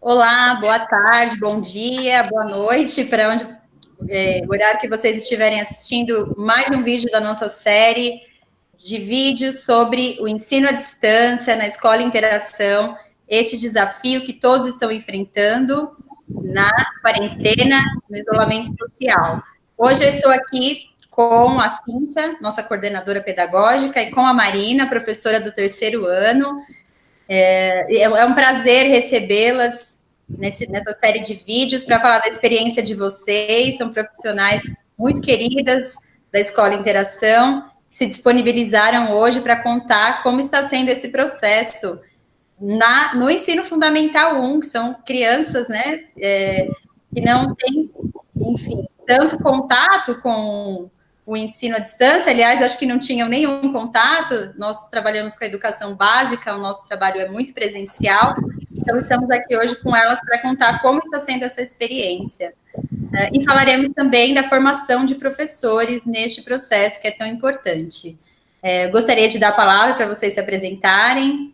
Olá, boa tarde, bom dia, boa noite, para onde o horário que vocês estiverem assistindo mais um vídeo da nossa série de vídeos sobre o ensino à distância na escola interação, este desafio que todos estão enfrentando na quarentena, no isolamento social. Hoje eu estou aqui com a Cíntia, nossa coordenadora pedagógica, e com a Marina, professora do terceiro ano. É um prazer recebê-las nessa série de vídeos para falar da experiência de vocês. São profissionais muito queridas da Escola Interação, que se disponibilizaram hoje para contar como está sendo esse processo no ensino fundamental 1, que são crianças, né, que não têm, enfim, tanto contato com o ensino à distância. Aliás, acho que não tinham nenhum contato. Nós trabalhamos com a educação básica, o nosso trabalho é muito presencial, então estamos aqui hoje com elas para contar como está sendo essa experiência. E falaremos também da formação de professores neste processo que é tão importante. Gostaria de dar a palavra para vocês se apresentarem.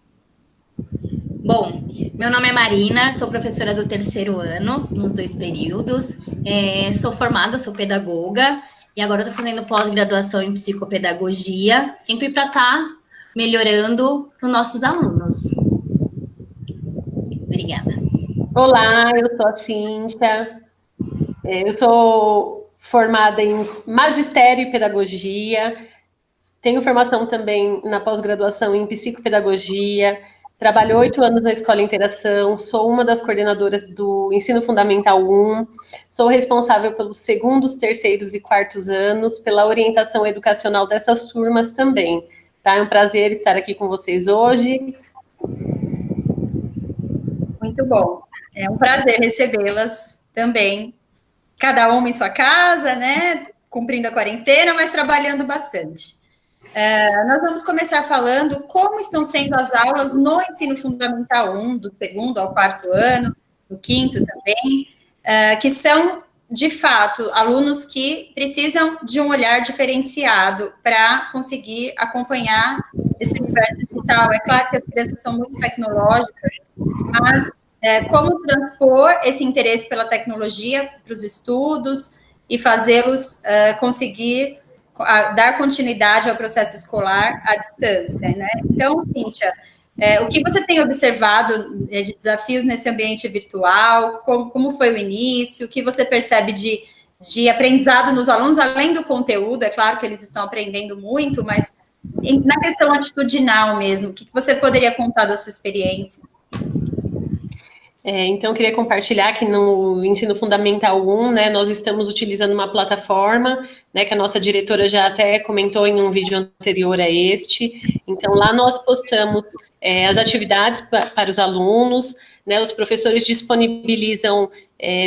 Bom, meu nome é Marina, sou professora do terceiro ano, nos 2 períodos. Sou formada, sou pedagoga, e agora estou fazendo pós-graduação em psicopedagogia, sempre para estar melhorando os nossos alunos. Obrigada. Olá, eu sou a Cíntia, eu sou formada em magistério e pedagogia, tenho formação também na pós-graduação em psicopedagogia, trabalho 8 anos na Escola Interação, sou uma das coordenadoras do Ensino Fundamental 1, sou responsável pelos 2º, 3º e 4º anos, pela orientação educacional dessas turmas também. Tá? É um prazer estar aqui com vocês hoje. Muito bom. É um prazer recebê-las também, cada uma em sua casa, né? Cumprindo a quarentena, mas trabalhando bastante. Nós vamos começar falando como estão sendo as aulas no ensino fundamental 1, do 2º ao 4º ano, do 5º também, que são, de fato, alunos que precisam de um olhar diferenciado para conseguir acompanhar esse universo digital. É claro que as crianças são muito tecnológicas, mas como transpor esse interesse pela tecnologia para os estudos e fazê-los conseguir dar continuidade ao processo escolar à distância, né? Então, Cíntia, o que você tem observado de desafios nesse ambiente virtual? Como foi o início? O que você percebe de aprendizado nos alunos, além do conteúdo? É claro que eles estão aprendendo muito, mas na questão atitudinal mesmo, o que você poderia contar da sua experiência? Então, eu queria compartilhar que no Ensino Fundamental 1, né, nós estamos utilizando uma plataforma, né, que a nossa diretora já até comentou em um vídeo anterior a este. Então, lá nós postamos as atividades para os alunos, né, os professores disponibilizam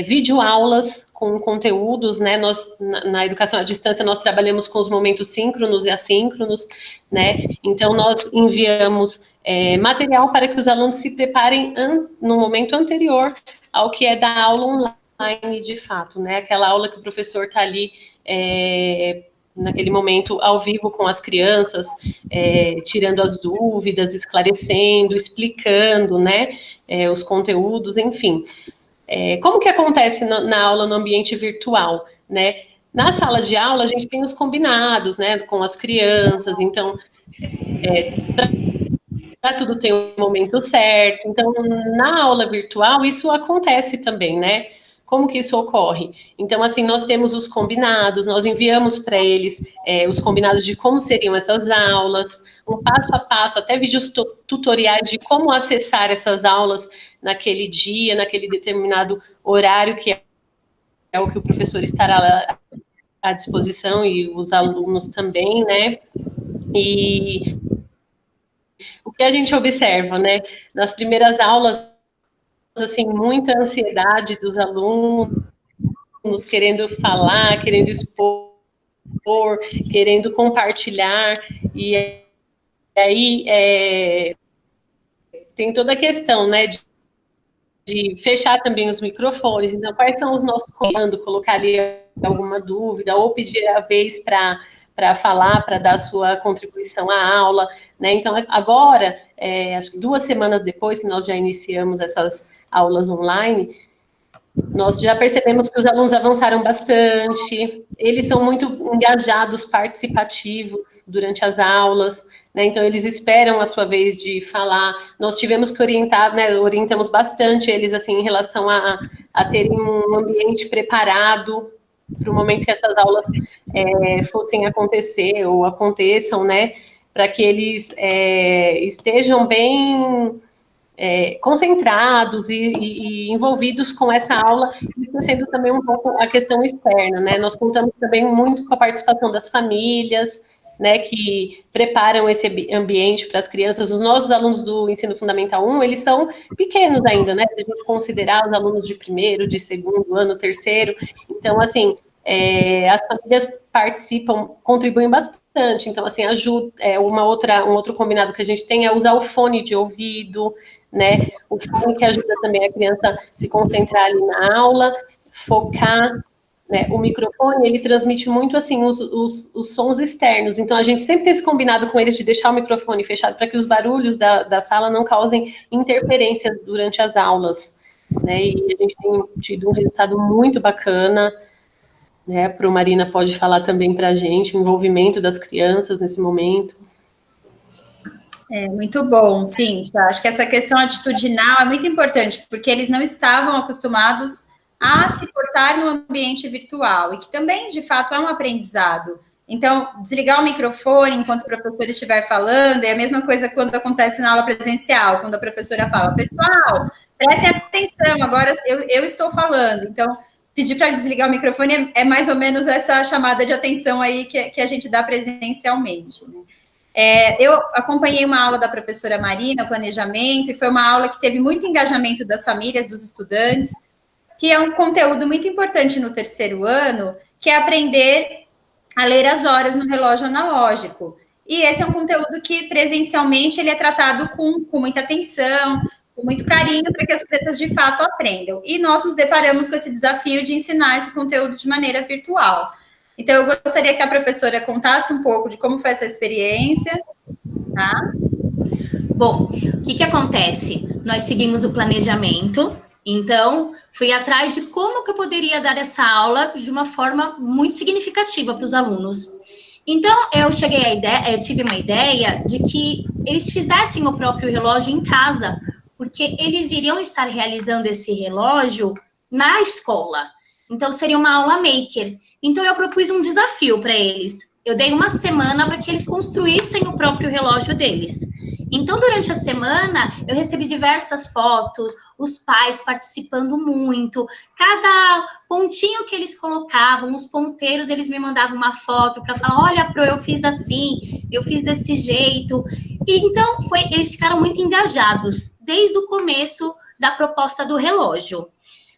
videoaulas com conteúdos, né, na educação à distância nós trabalhamos com os momentos síncronos e assíncronos, né, então nós enviamos material para que os alunos se preparem no momento anterior ao que é da aula online, de fato, né? Aquela aula que o professor está ali naquele momento ao vivo com as crianças, tirando as dúvidas, esclarecendo, explicando, né? Os conteúdos, enfim. Como que acontece na aula no ambiente virtual, né? Na sala de aula a gente tem os combinados, né? Com as crianças, então tudo tem um momento certo. Então, na aula virtual, isso acontece também, né? Como que isso ocorre? Então, assim, nós temos os combinados, nós enviamos para eles os combinados de como seriam essas aulas, um passo a passo, até vídeos tutoriais de como acessar essas aulas naquele dia, naquele determinado horário, que é o que o professor estará à disposição e os alunos também, né? E o que a gente observa, né? Nas primeiras aulas, assim, muita ansiedade dos alunos, querendo falar, querendo expor, querendo compartilhar, e aí tem toda a questão, né, de fechar também os microfones. Então, quais são os nossos comandos, colocar ali alguma dúvida, ou pedir a vez para para falar, para dar a sua contribuição à aula, né? Então, agora, acho que 2 semanas depois que nós já iniciamos essas aulas online, nós já percebemos que os alunos avançaram bastante, eles são muito engajados, participativos durante as aulas, né? Então, eles esperam a sua vez de falar. Nós tivemos que orientar, né? Orientamos bastante eles, assim, em relação a terem um ambiente preparado para o momento que essas aulas fossem acontecer ou aconteçam, né? Para que eles estejam bem concentrados e envolvidos com essa aula, isso sendo também um pouco a questão externa, né? Nós contamos também muito com a participação das famílias, né, que preparam esse ambiente para as crianças. Os nossos alunos do Ensino Fundamental 1, eles são pequenos ainda, né? Se a gente considerar os alunos de primeiro, de segundo ano, terceiro. Então, assim, as famílias participam, contribuem bastante. Então, assim, ajuda. Um outro combinado que a gente tem é usar o fone de ouvido, né? O fone que ajuda também a criança a se concentrar ali na aula, focar, né? O microfone, ele transmite muito, assim, os sons externos. Então, a gente sempre tem esse combinado com eles de deixar o microfone fechado para que os barulhos da sala não causem interferências durante as aulas, né? E a gente tem tido um resultado muito bacana, né? Pro Marina pode falar também para a gente, o envolvimento das crianças nesse momento. Muito bom, sim. Acho que essa questão atitudinal é muito importante, porque eles não estavam acostumados a se portar no ambiente virtual, e que também, de fato, é um aprendizado. Então, desligar o microfone enquanto o professor estiver falando é a mesma coisa quando acontece na aula presencial, quando a professora fala, pessoal, prestem atenção, agora eu estou falando. Então, pedir para desligar o microfone é mais ou menos essa chamada de atenção aí que a gente dá presencialmente, né? Eu acompanhei uma aula da professora Marina, planejamento, e foi uma aula que teve muito engajamento das famílias, dos estudantes, que é um conteúdo muito importante no terceiro ano, que é aprender a ler as horas no relógio analógico. E esse é um conteúdo que, presencialmente, ele é tratado com muita atenção, com muito carinho, para que as crianças, de fato, aprendam. E nós nos deparamos com esse desafio de ensinar esse conteúdo de maneira virtual. Então, eu gostaria que a professora contasse um pouco de como foi essa experiência, tá? Bom, o que acontece? Nós seguimos o planejamento, então, fui atrás de como que eu poderia dar essa aula de uma forma muito significativa para os alunos. Então, eu tive uma ideia de que eles fizessem o próprio relógio em casa, porque eles iriam estar realizando esse relógio na escola. Então, seria uma aula maker. Então, eu propus um desafio para eles. Eu dei uma semana para que eles construíssem o próprio relógio deles. Então, durante a semana, eu recebi diversas fotos, os pais participando muito. Cada pontinho que eles colocavam, os ponteiros, eles me mandavam uma foto para falar, olha, Pro, eu fiz assim, eu fiz desse jeito. E, então, eles ficaram muito engajados, desde o começo da proposta do relógio.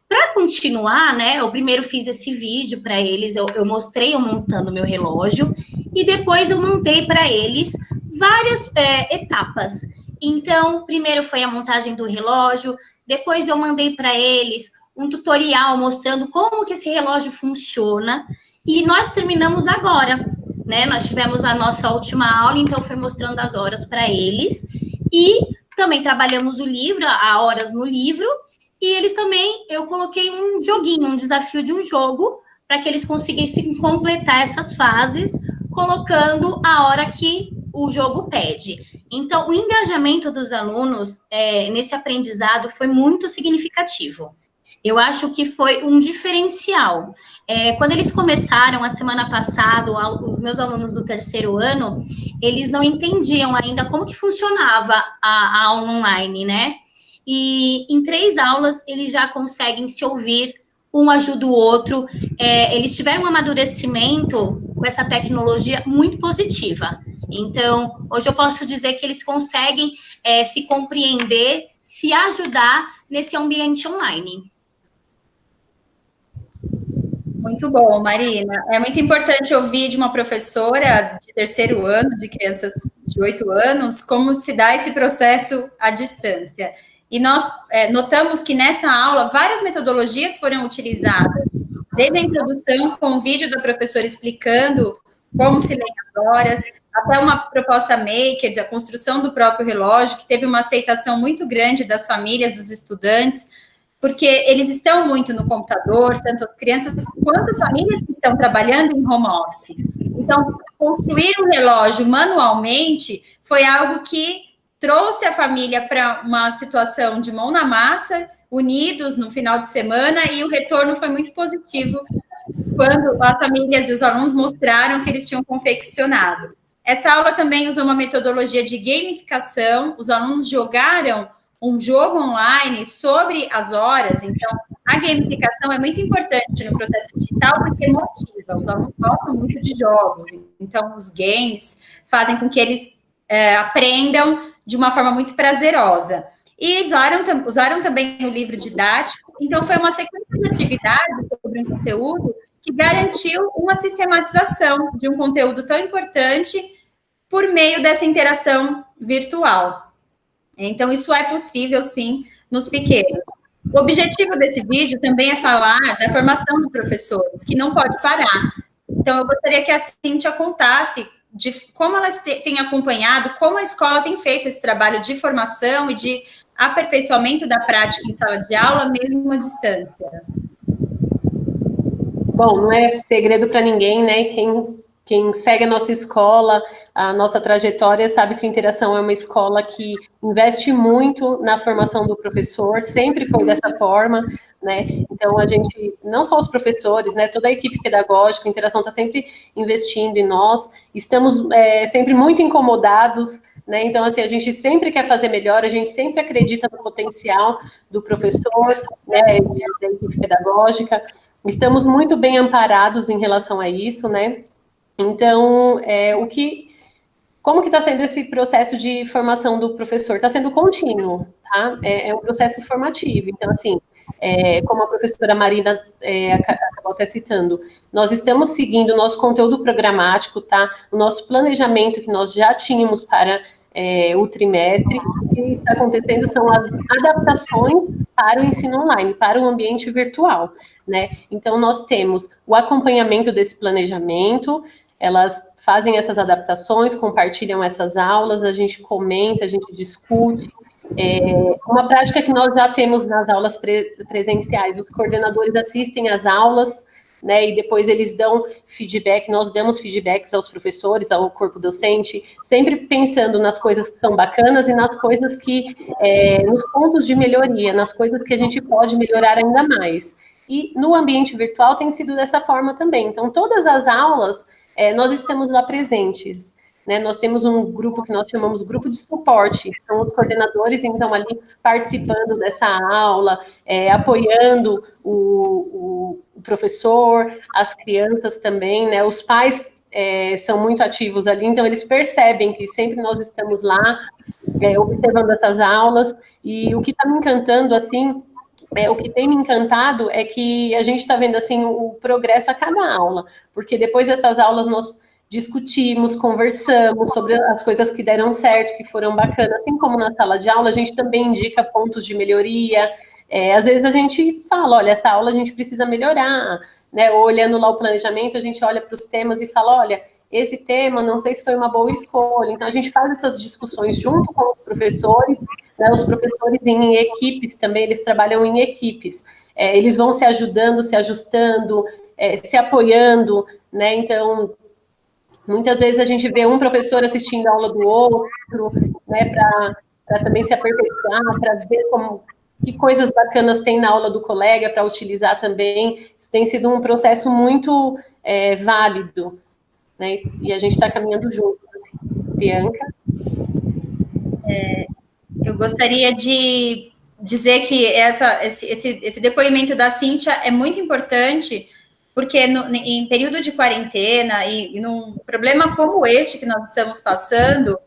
Para continuar, né, eu primeiro fiz esse vídeo para eles, eu mostrei eu montando meu relógio, e depois eu montei para eles várias etapas. Então, primeiro foi a montagem do relógio, depois eu mandei para eles um tutorial mostrando como que esse relógio funciona, e nós terminamos agora, né, nós tivemos a nossa última aula, então foi mostrando as horas para eles, e também trabalhamos o livro, a horas no livro, e eles também, eu coloquei um joguinho, um desafio de um jogo, para que eles conseguissem completar essas fases, colocando a hora que o jogo pede. Então, o engajamento dos alunos nesse aprendizado foi muito significativo. Eu acho que foi um diferencial. Quando eles começaram a semana passada, os meus alunos do terceiro ano, eles não entendiam ainda como que funcionava a aula online, né? E em 3 aulas, eles já conseguem se ouvir, um ajuda o outro. Eles tiveram um amadurecimento com essa tecnologia muito positiva. Então, hoje eu posso dizer que eles conseguem se compreender, se ajudar nesse ambiente online. Muito bom, Marina. É muito importante ouvir de uma professora de terceiro ano, de crianças de 8 anos, como se dá esse processo à distância. E nós notamos que nessa aula várias metodologias foram utilizadas, desde a introdução com o vídeo da professora explicando como se leem as horas, até uma proposta maker da construção do próprio relógio, que teve uma aceitação muito grande das famílias, dos estudantes, porque eles estão muito no computador, tanto as crianças quanto as famílias que estão trabalhando em home office. Então, construir um relógio manualmente foi algo que trouxe a família para uma situação de mão na massa, unidos no final de semana, e o retorno foi muito positivo quando as famílias e os alunos mostraram que eles tinham confeccionado. Essa aula também usou uma metodologia de gamificação, os alunos jogaram um jogo online sobre as horas, então a gamificação é muito importante no processo digital porque motiva, os alunos gostam muito de jogos, então os games fazem com que eles aprendam de uma forma muito prazerosa. E usaram também o livro didático, então foi uma sequência de atividades sobre um conteúdo que garantiu uma sistematização de um conteúdo tão importante por meio dessa interação virtual. Então, isso é possível, sim, nos pequenos. O objetivo desse vídeo também é falar da formação de professores, que não pode parar. Então, eu gostaria que a Cíntia contasse de como elas têm acompanhado, como a escola tem feito esse trabalho de formação e de aperfeiçoamento da prática em sala de aula, mesmo à distância. Bom, não é segredo para ninguém, né? Quem segue a nossa escola, a nossa trajetória, sabe que a Interação é uma escola que investe muito na formação do professor, sempre foi dessa forma, né? Então, a gente, não só os professores, né? Toda a equipe pedagógica, a Interação está sempre investindo em nós, estamos sempre muito incomodados, né? Então, assim, a gente sempre quer fazer melhor, a gente sempre acredita no potencial do professor, né? Da equipe pedagógica. Estamos muito bem amparados em relação a isso, né? Então, como que está sendo esse processo de formação do professor? Está sendo contínuo, tá? É um processo formativo. Então, assim, como a professora Marina acabou até citando, nós estamos seguindo o nosso conteúdo programático, tá? O nosso planejamento que nós já tínhamos para o trimestre. O que está acontecendo são as adaptações para o ensino online, para o ambiente virtual, né? Então, nós temos o acompanhamento desse planejamento, elas fazem essas adaptações, compartilham essas aulas, a gente comenta, a gente discute. Uma prática que nós já temos nas aulas presenciais, os coordenadores assistem às aulas, né, e depois eles dão feedback, nós damos feedbacks aos professores, ao corpo docente, sempre pensando nas coisas que são bacanas e nas coisas que, nos pontos de melhoria, nas coisas que a gente pode melhorar ainda mais. E no ambiente virtual tem sido dessa forma também. Então, todas as aulas, nós estamos lá presentes, né? Nós temos um grupo que nós chamamos grupo de suporte, são os coordenadores, então, ali participando dessa aula, apoiando o professor, as crianças também, né? Os pais são muito ativos ali, então eles percebem que sempre nós estamos lá, observando essas aulas, e o que está me encantando, assim, o que tem me encantado é que a gente está vendo, assim, o progresso a cada aula, porque depois dessas aulas nós discutimos, conversamos sobre as coisas que deram certo, que foram bacanas, assim como na sala de aula, a gente também indica pontos de melhoria, às vezes a gente fala, olha, essa aula a gente precisa melhorar, né, ou olhando lá o planejamento, a gente olha para os temas e fala, olha, esse tema, não sei se foi uma boa escolha, então a gente faz essas discussões junto com os professores, né, os professores em equipes também, eles trabalham em equipes, eles vão se ajudando, se ajustando, se apoiando, né, então, muitas vezes a gente vê um professor assistindo a aula do outro, né, para também se aperfeiçoar, para ver que coisas bacanas tem na aula do colega para utilizar também. Isso tem sido um processo muito válido, né, e a gente está caminhando junto. Bianca? Eu gostaria de dizer que esse depoimento da Cíntia é muito importante, porque em período de quarentena e num problema como este que nós estamos passando,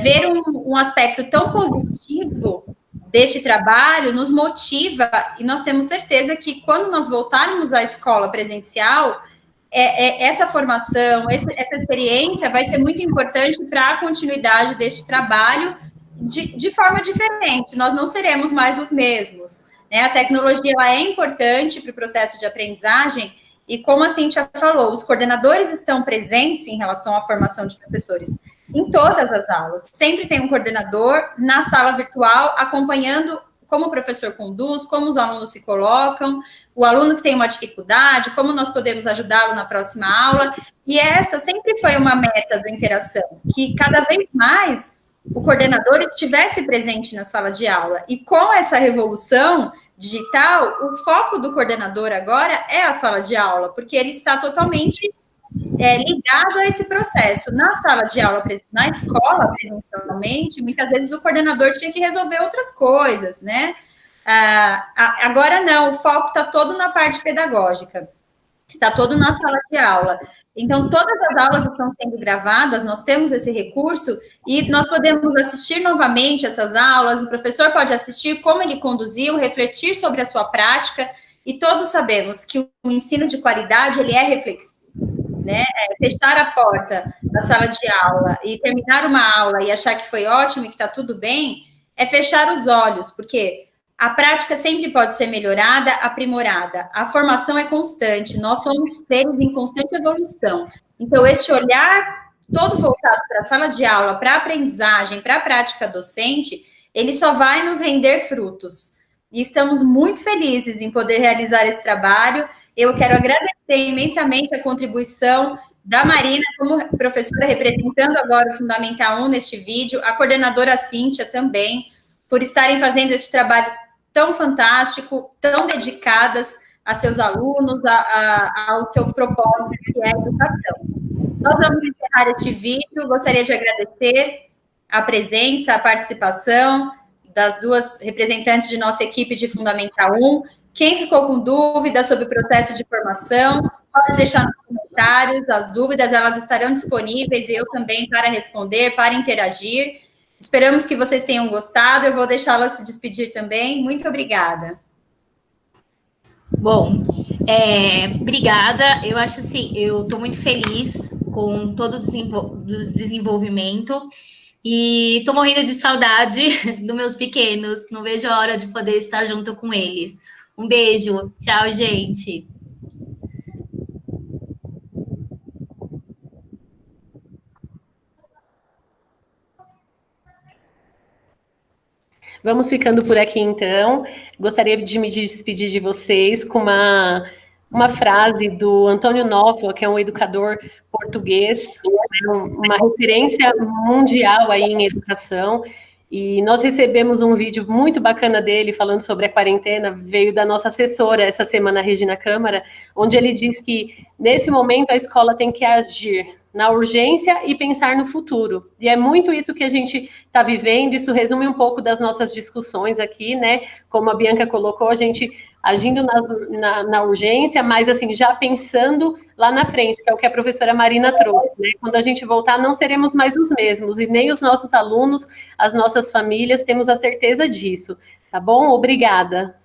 ver um aspecto tão positivo deste trabalho nos motiva, e nós temos certeza que quando nós voltarmos à escola presencial, essa formação, essa experiência vai ser muito importante para a continuidade deste trabalho de forma diferente. Nós não seremos mais os mesmos, né? A tecnologia ela é importante para o processo de aprendizagem, E como a Cíntia falou, os coordenadores estão presentes em relação à formação de professores em todas as aulas. Sempre tem um coordenador na sala virtual acompanhando como o professor conduz, como os alunos se colocam, o aluno que tem uma dificuldade, como nós podemos ajudá-lo na próxima aula. E essa sempre foi uma meta do Interação, que cada vez mais o coordenador estivesse presente na sala de aula. E com essa revolução digital, o foco do coordenador agora é a sala de aula, porque ele está totalmente ligado a esse processo. Na sala de aula, na escola, presencialmente, muitas vezes o coordenador tinha que resolver outras coisas, né? Agora não, o foco está todo na parte pedagógica, está todo na sala de aula. Então, todas as aulas estão sendo gravadas, nós temos esse recurso, e nós podemos assistir novamente essas aulas, o professor pode assistir como ele conduziu, refletir sobre a sua prática, e todos sabemos que o ensino de qualidade, ele é reflexivo. Né? Fechar a porta da sala de aula e terminar uma aula e achar que foi ótimo e que está tudo bem, é fechar os olhos, porque a prática sempre pode ser melhorada, aprimorada. A formação é constante, nós somos seres em constante evolução. Então, esse olhar todo voltado para a sala de aula, para a aprendizagem, para a prática docente, ele só vai nos render frutos. E estamos muito felizes em poder realizar esse trabalho. Eu quero agradecer imensamente a contribuição da Marina, como professora, representando agora o Fundamental 1 neste vídeo, a coordenadora Cíntia também, por estarem fazendo esse trabalho tão fantástico, tão dedicadas a seus alunos, ao seu propósito, que é a educação. Nós vamos encerrar este vídeo, gostaria de agradecer a presença, a participação das duas representantes de nossa equipe de Fundamental 1. Quem ficou com dúvidas sobre o processo de formação, pode deixar nos comentários as dúvidas, elas estarão disponíveis, e eu também para responder, para interagir. Esperamos que vocês tenham gostado, eu vou deixá-la se despedir também. Muito obrigada. Bom, obrigada. Eu acho assim, eu estou muito feliz com todo o desenvolvimento e estou morrendo de saudade dos meus pequenos. Não vejo a hora de poder estar junto com eles. Um beijo. Tchau, gente. Vamos ficando por aqui, então. Gostaria de me despedir de vocês com uma frase do Antônio Nóvoa, que é um educador português, né, uma referência mundial aí em educação. E nós recebemos um vídeo muito bacana dele falando sobre a quarentena, veio da nossa assessora essa semana, Regina Câmara, onde ele diz que, nesse momento, a escola tem que agir na urgência e pensar no futuro. E é muito isso que a gente está vivendo, isso resume um pouco das nossas discussões aqui, né? Como a Bianca colocou, a gente agindo na urgência, mas assim, já pensando lá na frente, que é o que a professora Marina trouxe, né? Quando a gente voltar, não seremos mais os mesmos, e nem os nossos alunos, as nossas famílias, temos a certeza disso, tá bom? Obrigada.